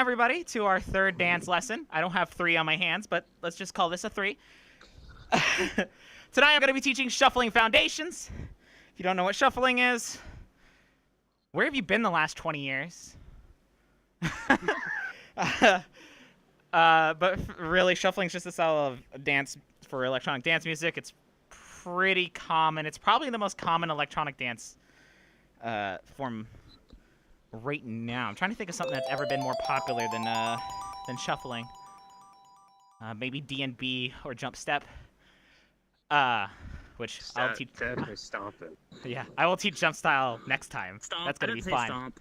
everybody, to our third dance lesson. I don't have 3 on my hands, but let's just call this a 3. Tonight I'm going to be teaching shuffling foundations. If you don't know what shuffling is, where have you been the last 20 years? But really, shuffling is just a style of dance for electronic dance music. It's pretty common. It's probably the most common electronic dance form right now. I'm trying to think of something that's ever been more popular than shuffling. Maybe D&B or jump step. Which I'll teach. Stomping. Yeah, I will teach jump style next time. Stomp. That's gonna be say fun. Stomp.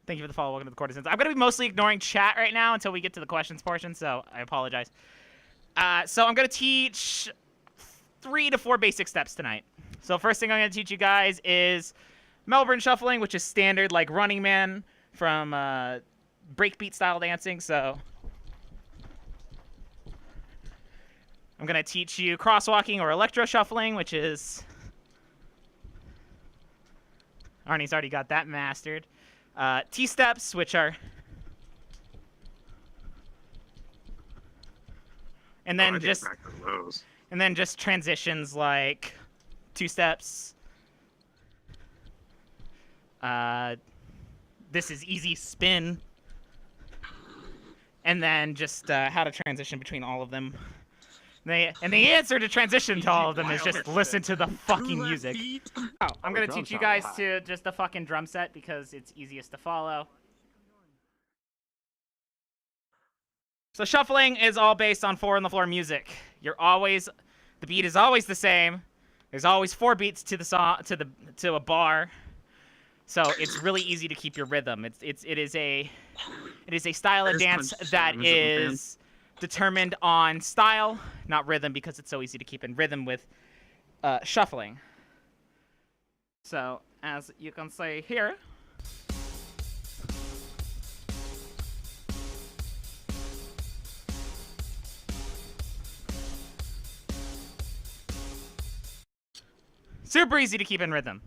Thank you for the follow. Welcome to the Courtesans. I'm gonna be mostly ignoring chat right now until we get to the questions portion, so I apologize. So I'm gonna teach 3 to 4 basic steps tonight. So first thing I'm gonna teach you guys is Melbourne Shuffling, which is standard like Running Man from breakbeat style dancing. So I'm gonna teach you crosswalking or electro shuffling, which is Arnie's already got that mastered. T-steps, which are and then just transitions like 2 steps. This is easy spin. And then just how to transition between all of them. And the answer to transition to all of them is just listen to the fucking music. Oh, I'm gonna teach you guys to just the fucking drum set because it's easiest to follow. So shuffling is all based on 4 on the floor music. The beat is always the same. There's always 4 beats to the song to a bar. So it's really easy to keep your rhythm. It is a style of dance that is determined on style, not rhythm, because it's so easy to keep in rhythm with shuffling. So as you can see here, super easy to keep in rhythm.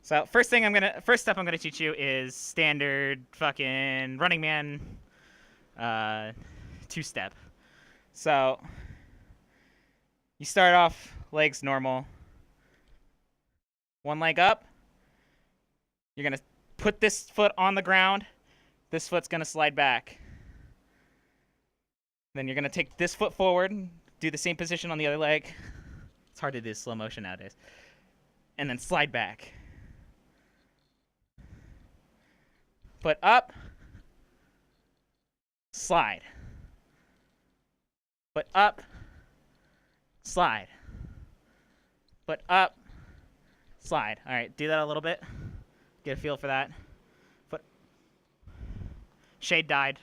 So first step I'm gonna teach you is standard fucking Running Man 2-step. So you start off legs normal. 1 leg up. You're gonna put this foot on the ground. This foot's gonna slide back. Then you're gonna take this foot forward, do the same position on the other leg. It's hard to do slow motion nowadays. And then slide back. Foot up. Slide. Foot up. Slide. Foot up. Slide. All right, do that a little bit. Get a feel for that. Foot. Shade died.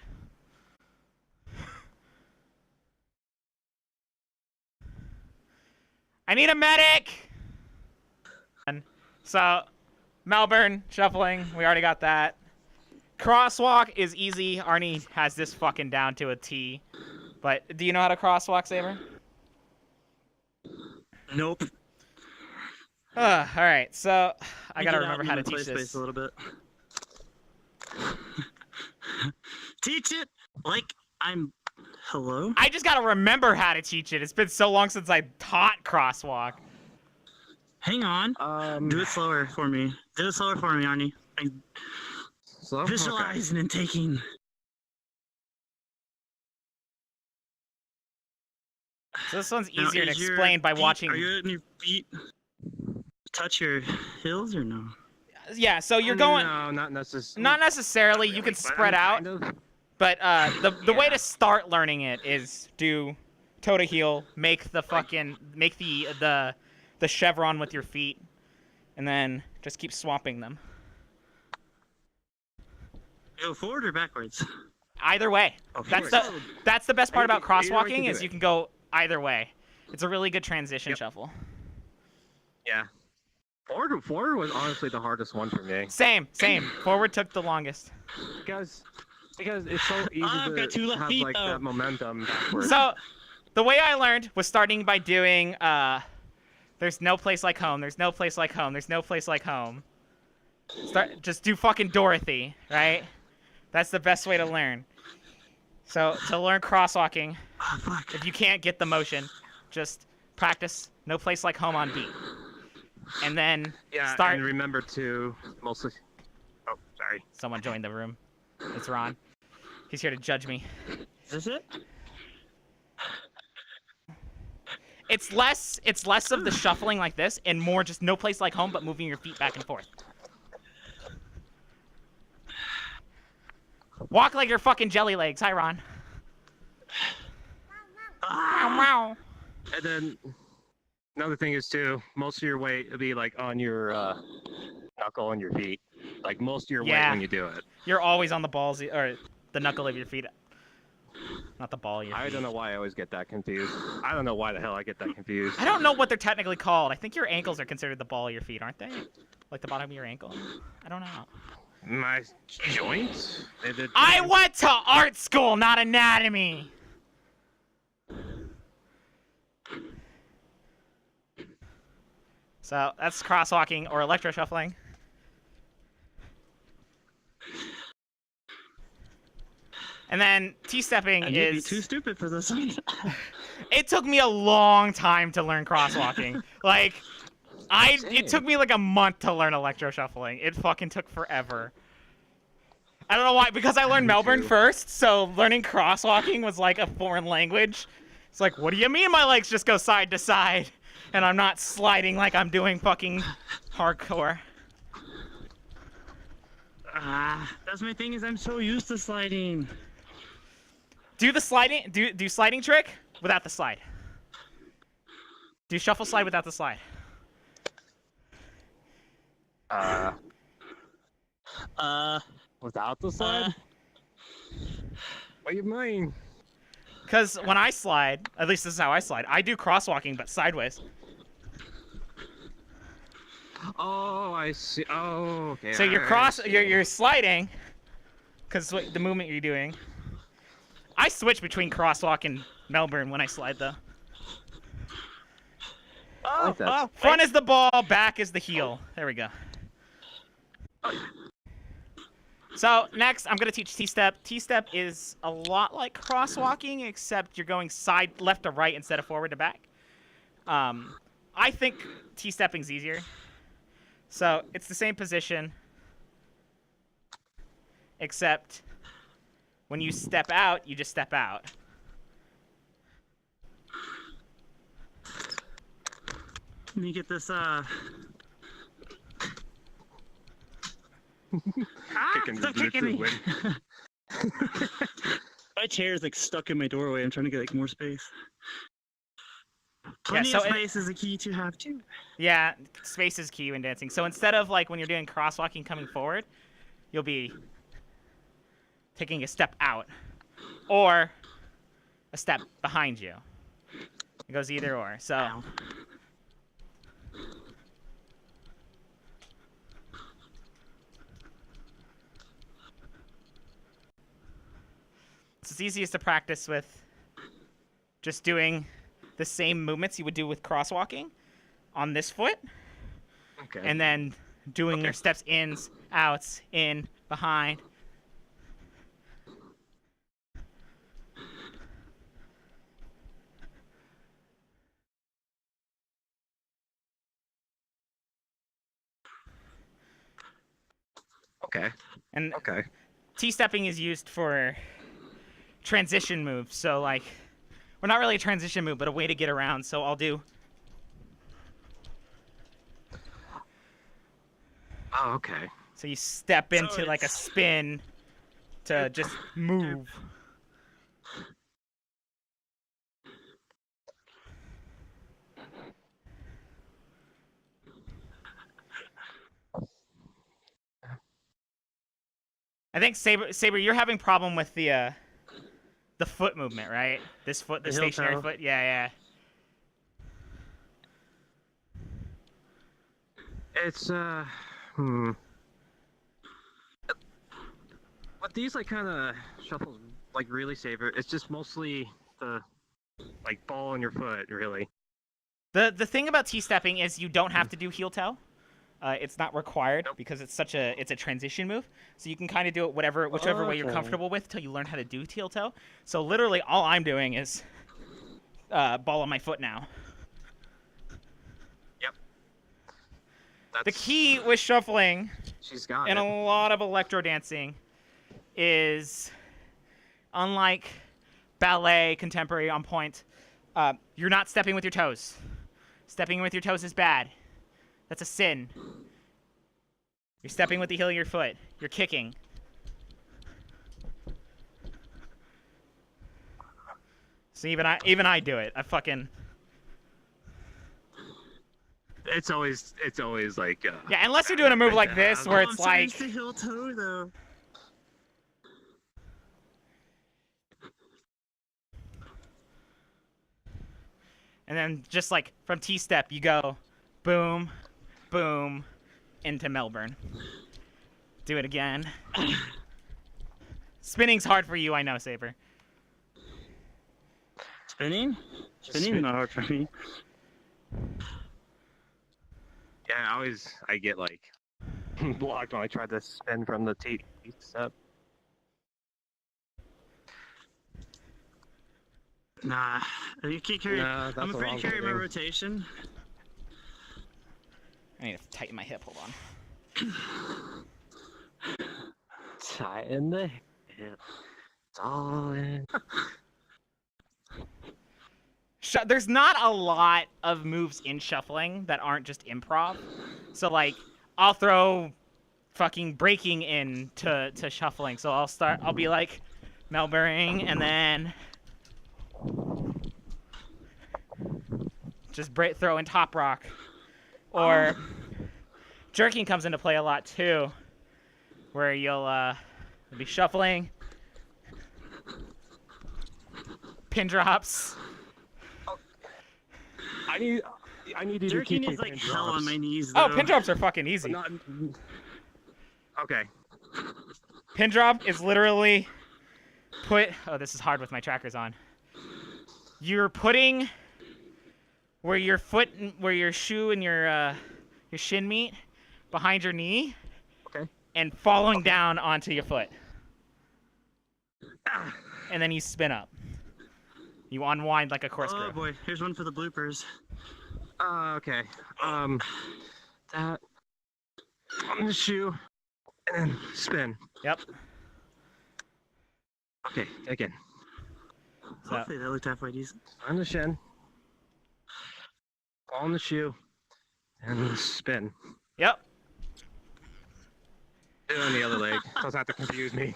I need a medic! So, Melbourne Shuffling, we already got that. Crosswalk is easy. Arnie has this fucking down to a T. But do you know how to crosswalk, Saber? Nope. Alright, so I gotta remember how to teach this. A little bit. Teach it like I'm... Hello? I just gotta remember how to teach it. It's been so long since I taught crosswalk. Hang on. Do it slower for me. Do it slower for me, Arnie. Slow? Visualizing and taking. So this one's easier to explain by watching. Are your feet touch your heels or no? Yeah, so you're going. No, not necessarily. Not necessarily. You can spread out. But the way to start learning it is do toe to heel, make the chevron with your feet, and then just keep swapping them. Go forward or backwards? Either way. Oh, That's the best part about Either way you crosswalking can do is it. you can go either way. It's a really good transition shuffle. Yeah. Forward was honestly the hardest one for me. Same. Forward took the longest. Because it's so easy I've got 2 to left have feet, like though. that momentum backwards. So the way I learned was starting by doing there's no place like home, there's no place like home, there's no place like home. Just do fucking Dorothy, right? That's the best way to learn. So to learn crosswalking, if you can't get the motion, just practice No Place Like Home on beat. And then start. And remember to mostly. Oh, sorry. Someone joined the room. It's Ron. He's here to judge me. Is this it? It's less of the shuffling like this and more just No Place Like Home, but moving your feet back and forth. Walk like your fucking jelly legs. Hi, Ron. Wow. And then another thing is too, most of your weight will be like on your knuckle on your feet. Like most of your weight when you do it. You're always on the balls or the knuckle of your feet. Not the ball. I don't know why I always get that confused. I don't know why the hell I get that confused. I don't know what they're technically called. I think your ankles are considered the ball of your feet, aren't they? Like the bottom of your ankle. I don't know. My joints? I went to art school, not anatomy. So that's crosswalking or electroshuffling. And then T-stepping is... You'd be too stupid for this one. It took me a long time to learn crosswalking. Like, it took me like a month to learn electroshuffling. It fucking took forever. I don't know why, because I learned Melbourne first, so learning crosswalking was like a foreign language. It's like, what do you mean my legs just go side to side? And I'm not sliding like I'm doing fucking hardcore. That's my thing is I'm so used to sliding. Do the sliding, do sliding trick without the slide. Do shuffle slide without the slide. Without the slide? What do you mean? Because when I slide, at least this is how I slide, I do crosswalking but sideways. Oh, I see. Oh, okay. So you're sliding, because the movement you're doing. I switch between crosswalk and Melbourne when I slide though. Front is the ball, back is the heel. There we go. So next, I'm gonna teach T-step. T-step is a lot like crosswalking, except you're going left to right instead of forward to back. I think T-stepping's easier. So it's the same position, except when you step out, you just step out. Let me get this, stop kicking me. My chair is like stuck in my doorway. I'm trying to get like more space. Plenty of space is a key to have too. Yeah, space is key when dancing. So instead of like when you're doing crosswalking coming forward, you'll be taking a step out or a step behind you. It goes either or. So it's easiest to practice with just doing the same movements you would do with crosswalking on this foot. Okay. And then doing your steps ins, outs, in, behind. Okay. And T-stepping is used for transition moves. So like, we're not really a transition move, but a way to get around. So I'll do. Oh, okay. So you step into like a spin to just move. I think Saber, you're having problem with the foot movement, right? This foot, the stationary foot. Yeah. It's But these like kind of shuffles like really Saber. It's just mostly the like ball on your foot, really. The thing about T-stepping is you don't have to do heel toe. It's not required Nope. because it's a transition move. So you can kind of do it whichever way you're Okay. comfortable with till you learn how to do heel toe. So literally all I'm doing is ball on my foot now. Yep. The key with shuffling She's got and it. a lot of electro dancing is, unlike ballet, contemporary, on point, you're not stepping with your toes. Stepping with your toes is bad. That's a sin. You're stepping with the heel of your foot. You're kicking. So even I do it. I fucking... It's always like. Yeah, unless you're doing a move like this where I'm it's so like... used to heel toe though. And then just like from T-step, you go boom, boom, into Melbourne. Do it again. Spinning's hard for you, I know, Saber. Spinning? Spinning's not hard for me. Yeah, I get like blocked when I try to spin from the T step. Nah, you can't carry. Nah, that's I'm the afraid wrong to carry my thing. rotation. I need to tighten my hip, hold on. Tighten the hip. It's all in. There's not a lot of moves in shuffling that aren't just improv. So like, I'll throw fucking breaking in to shuffling. So I'll be like Melbourne and then just throw in top rock. Or jerking comes into play a lot too, where you'll be shuffling, pin drops. I need you to Jerking keep is like pin hell on drops. my knees though. Oh, pin drops are fucking easy. Not... Okay. Pin drop is literally oh, this is hard with my trackers on. You're putting where your shoe and your shin meet behind your knee. Okay. And falling down onto your foot. And then you spin up. You unwind like a corkscrew. Oh boy, here's one for the bloopers. Okay. That on the shoe and then spin. Yep. Okay, again. So, Hopefully that looked halfway decent. On the shin. On the shoe. And spin. yep. Do it on the other leg. Doesn't have to confuse me.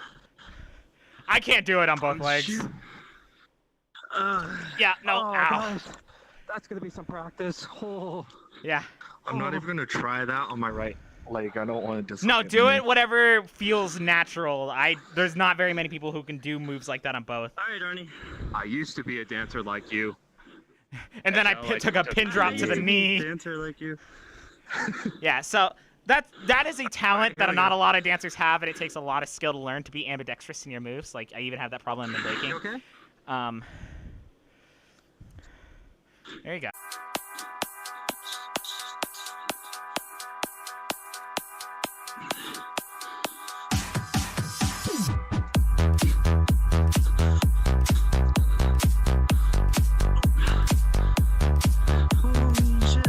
I can't do it on both legs. Shoe. Yeah, no, Oh, ow. gosh. That's gonna be some practice. Oh. Yeah. I'm not even gonna try that on my right leg. I don't want to just. No, do it whatever feels natural. There's not very many people who can do moves like that on both. All right, Arnie. I used to be a dancer like you. And then I So, like, took a pin drop to the knee. Dancer like you. Yeah, so that is a talent that not a lot of dancers have, and it takes a lot of skill to learn to be ambidextrous in your moves. Like, I even have that problem in breaking. You okay? There you go. Holy shit.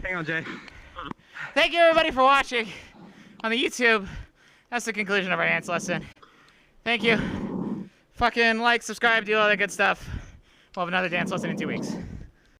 Hang on, Jay. Thank you, everybody, for watching on the YouTube. That's the conclusion of our dance lesson. Thank you. Fucking like, subscribe, do all that good stuff. We'll have another dance lesson in 2 weeks.